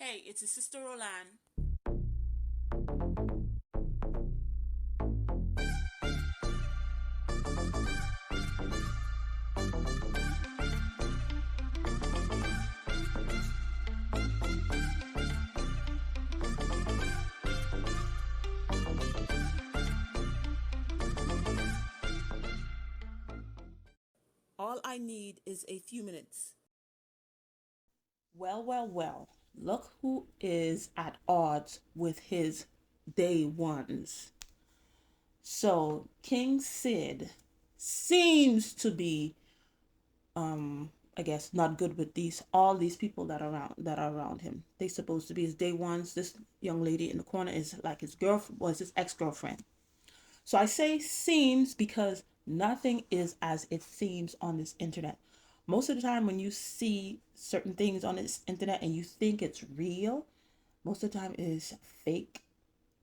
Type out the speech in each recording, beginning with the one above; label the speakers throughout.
Speaker 1: Hey, it's his sister Roland. All I need is a few minutes. Well, well, well. Look who is at odds with his day ones. So King Cid seems to be, I guess, not good with all these people that are around him. They supposed to be his day ones. This young lady in the corner is like his girlfriend, was his ex-girlfriend. So I say seems because nothing is as it seems on this internet. Most of the time, when you see certain things on this internet and you think it's real, most of the time it is fake.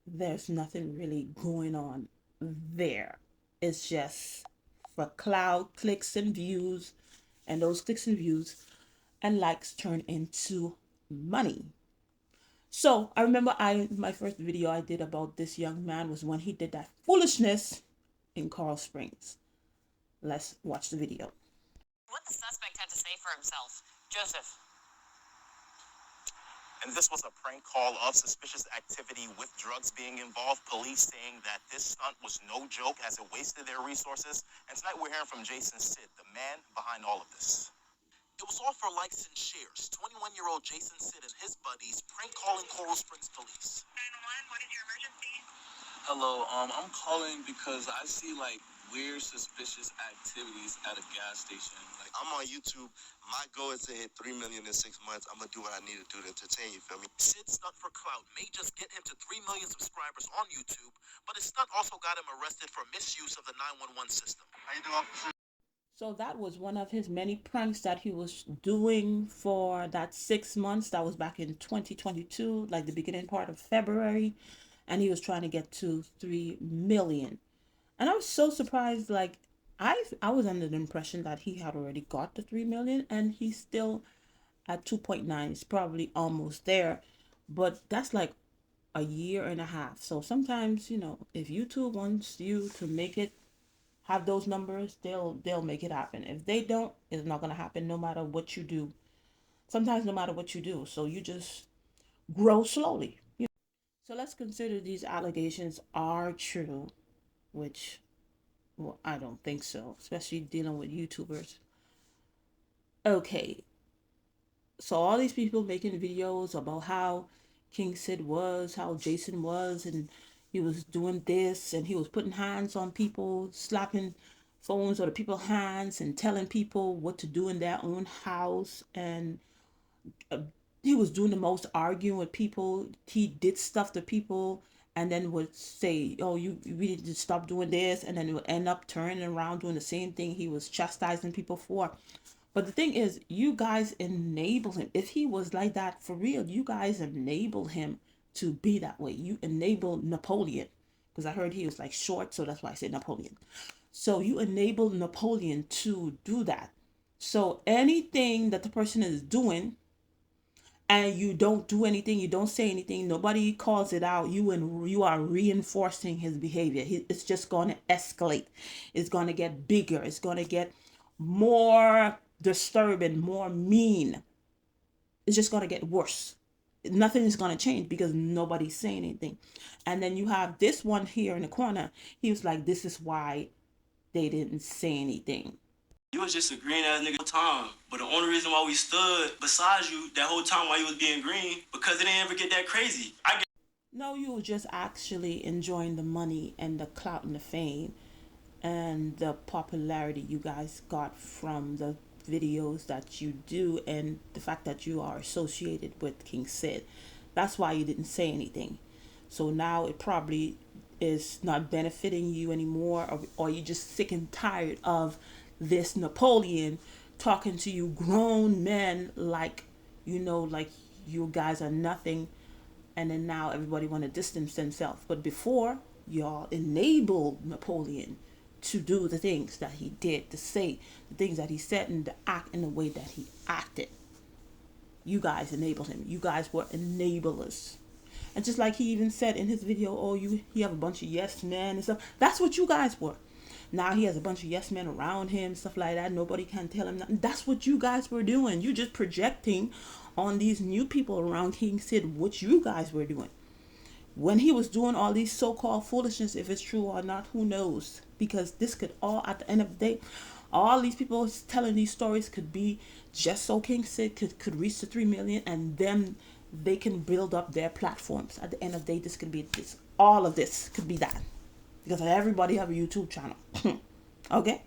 Speaker 1: There's nothing really going on there. It's just for cloud clicks and views, and those clicks and views and likes turn into money. So I remember my first video I did about this young man was when he did that foolishness in Coral Springs. Let's watch the video.
Speaker 2: What the suspect had to say for himself. Joseph.
Speaker 3: And this was a prank call of suspicious activity with drugs being involved. Police saying that this stunt was no joke as it wasted their resources. And tonight we're hearing from Jason Cid, the man behind all of this. It was all for likes and shares. 21-year-old Jason Cid and his buddies prank calling Coral Springs police.
Speaker 2: 911, what is your emergency?
Speaker 4: Hello, I'm calling because I see weird, suspicious activities at a gas station.
Speaker 5: I'm on YouTube. My goal is to hit 3 million in 6 months. I'm gonna do what I need to do to entertain you. Feel me?
Speaker 3: Sid's stunt for clout may just get him to 3 million subscribers on YouTube, but his stunt also got him arrested for misuse of the 911 system.
Speaker 5: How you doing, officer?
Speaker 1: So that was one of his many pranks that he was doing for that 6 months. That was back in 2022, like the beginning part of February. And he was trying to get to 3 million. And I was so surprised. Like, I was under the impression that he had already got the 3 million and he's still at 2.9. It's probably almost there. But that's like a year and a half. So sometimes, if YouTube wants you to make it have those numbers, they'll make it happen. If they don't, it's not gonna happen no matter what you do. Sometimes no matter what you do. So you just grow slowly. So let's consider these allegations are true, which, well, I don't think so, especially dealing with YouTubers. Okay, so all these people making videos about how King Cid was, how Jason was, and he was doing this, and he was putting hands on people, slapping phones or the people's hands, and telling people what to do in their own house, and uh, he was doing the most arguing with people. He did stuff to people and then would say, oh, you really need to stop doing this, and then it would end up turning around doing the same thing he was chastising people for. But the thing is, you guys enable him. If he was like that for real, you guys enable him to be that way. You enable Napoleon, because I heard he was like short, so that's why I said Napoleon. So you enable Napoleon to do that. So anything that the person is doing and you don't do anything, you don't say anything, nobody calls it out, you are reinforcing his behavior. It's just going to escalate. It's going to get bigger. It's going to get more disturbing, more mean. It's just going to get worse. Nothing is going to change because nobody's saying anything. And then you have this one here in the corner. He was like, this is why they didn't say anything.
Speaker 6: You was just a green ass nigga the whole time. But the only reason why we stood beside you that whole time while you was being green, because it didn't ever get that crazy.
Speaker 1: No, you were just actually enjoying the money and the clout and the fame and the popularity you guys got from the videos that you do and the fact that you are associated with King Cid. That's why you didn't say anything. So now it probably is not benefiting you anymore, or you're just sick and tired of this Napoleon talking to you grown men like, like you guys are nothing, and then now everybody want to distance themselves. But before, y'all enabled Napoleon to do the things that he did, to say the things that he said, and to act in the way that he acted. You guys enabled him. You guys were enablers. And just like he even said in his video, oh, you have a bunch of yes men and stuff. That's what you guys were. Now he has a bunch of yes men around him, stuff like that. Nobody can tell him nothing. That's what you guys were doing. You just projecting on these new people around King Cid what you guys were doing. When he was doing all these so-called foolishness, if it's true or not, who knows? Because this could all, at the end of the day, all these people telling these stories could be just so King Cid could reach the 3 million, and then they can build up their platforms. At the end of the day, this could be this. All of this could be that because everybody have a YouTube channel. Okay,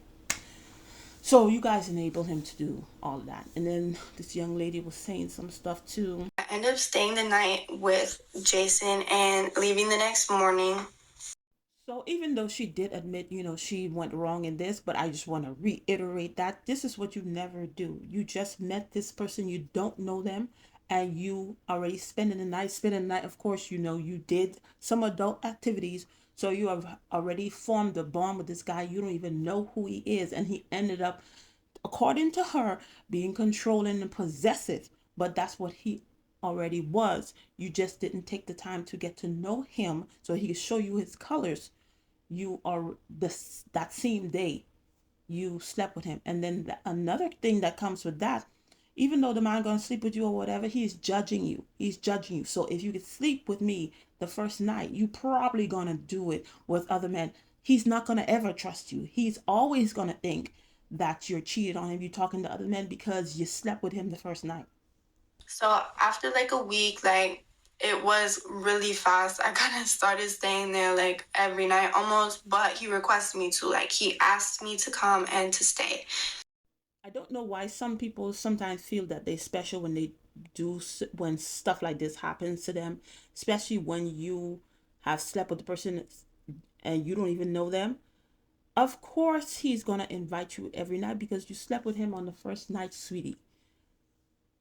Speaker 1: so you guys enable him to do all of that, and then this young lady was saying some stuff too.
Speaker 7: I ended up staying the night with Jason and leaving the next morning.
Speaker 1: So even though she did admit, she went wrong in this, but I just want to reiterate that this is what you never do. You just met this person, you don't know them, and you already spending the night. Spending the night, of course, you did some adult activities. So you have already formed a bond with this guy. You don't even know who he is. And he ended up, according to her, being controlling and possessive. But that's what he already was. You just didn't take the time to get to know him so he could show you his colors. You are this that same day you slept with him, and then another thing that comes with that, even though the man gonna sleep with you or whatever, he's judging you. So if you could sleep with me the first night, you probably gonna do it with other men. He's not gonna ever trust you. He's always gonna think that you're cheated on him, you talking to other men because you slept with him the first night.
Speaker 7: So after like a week, like it was really fast. I kind of started staying there like every night almost, but he requested me to, like he asked me to come and to stay.
Speaker 1: I don't know why some people sometimes feel that they're special when they do when stuff like this happens to them, especially when you have slept with the person and you don't even know them. Of course, he's gonna invite you every night because you slept with him on the first night, sweetie.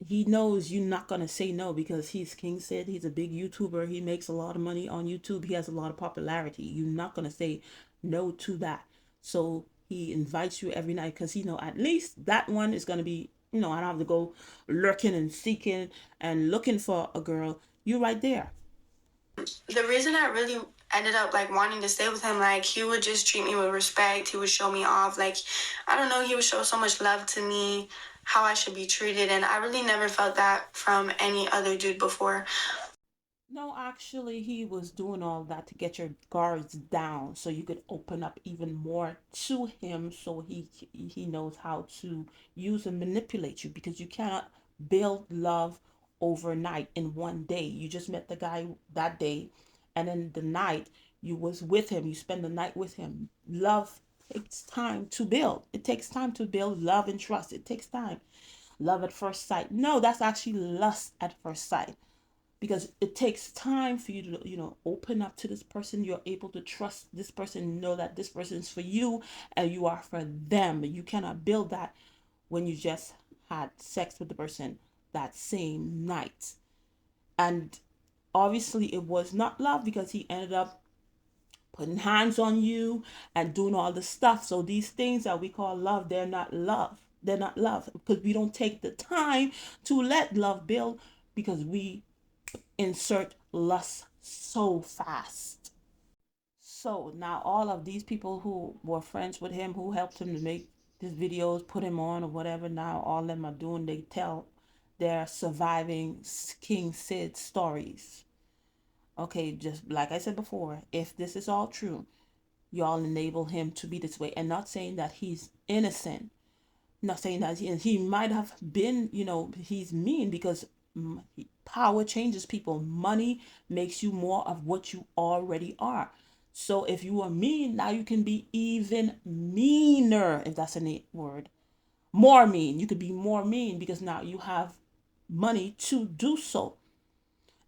Speaker 1: He knows you're not gonna say no because he's King Cid. He's a big YouTuber. He makes a lot of money on YouTube. He has a lot of popularity. You're not gonna say no to that. So he invites you every night because at least that one is gonna be. I don't have to go lurking and seeking and looking for a girl. You're right there.
Speaker 7: The reason I really ended up like wanting to stay with him, like he would just treat me with respect. He would show me off. Like, I don't know, he would show so much love to me, how I should be treated. And I really never felt that from any other dude before.
Speaker 1: No, actually, he was doing all that to get your guards down so you could open up even more to him so he knows how to use and manipulate you because you cannot build love overnight in one day. You just met the guy that day and then the night you was with him, you spend the night with him. Love takes time to build. It takes time to build love and trust. It takes time. Love at first sight. No, that's actually lust at first sight because it takes time for you to open up to this person. You're able to trust this person, know that this person is for you and you are for them. You cannot build that when you just had sex with the person that same night. And obviously it was not love because he ended up putting hands on you and doing all this stuff. So these things that we call love, they're not love. They're not love because we don't take the time to let love build because we insert lust so fast. So now all of these people who were friends with him, who helped him to make his videos, put him on or whatever, now all of them are doing, they tell their surviving King Cid stories. Okay, just like I said before, if this is all true, y'all enable him to be this way. And not saying that he's innocent, not saying that he might have been, he's mean because power changes people. Money makes you more of what you already are. So if you are mean, now you can be even meaner, if that's a word. More mean. You could be more mean because now you have money to do so.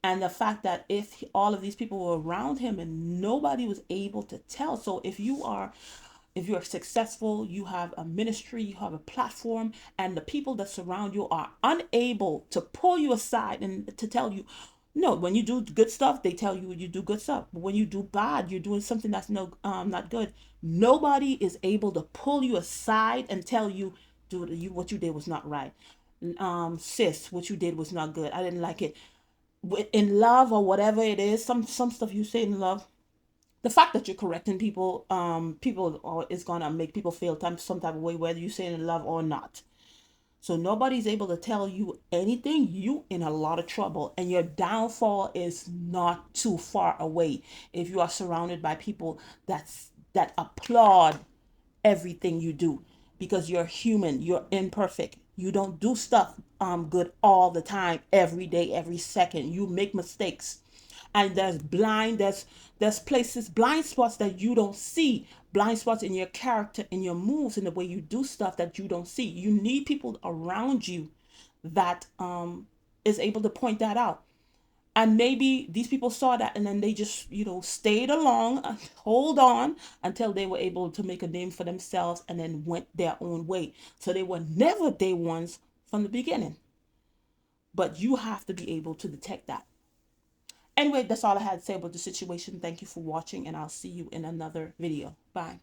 Speaker 1: And the fact that if all of these people were around him and nobody was able to tell. So if you're successful, you have a ministry, you have a platform, and the people that surround you are unable to pull you aside and to tell you, no, when you do good stuff, they tell you do good stuff. But when you do bad, you're doing something that's not good. Nobody is able to pull you aside and tell you, dude, what you did was not right. sis, what you did was not good. I didn't like it. In love or whatever it is, some stuff you say in love, the fact that you're correcting people, people is gonna make people feel some type of way, whether you say it in love or not. So nobody's able to tell you anything. You in a lot of trouble, and your downfall is not too far away if you are surrounded by people that applaud everything you do, because you're human, you're imperfect. You don't do stuff good all the time, every day, every second. You make mistakes. And there's places, blind spots that you don't see, blind spots in your character, in your moves, in the way you do stuff that you don't see. You need people around you that is able to point that out. And maybe these people saw that, and then they just, stayed along, hold on until they were able to make a name for themselves, and then went their own way. So they were never day ones from the beginning. But you have to be able to detect that. Anyway, that's all I had to say about the situation. Thank you for watching, and I'll see you in another video. Bye.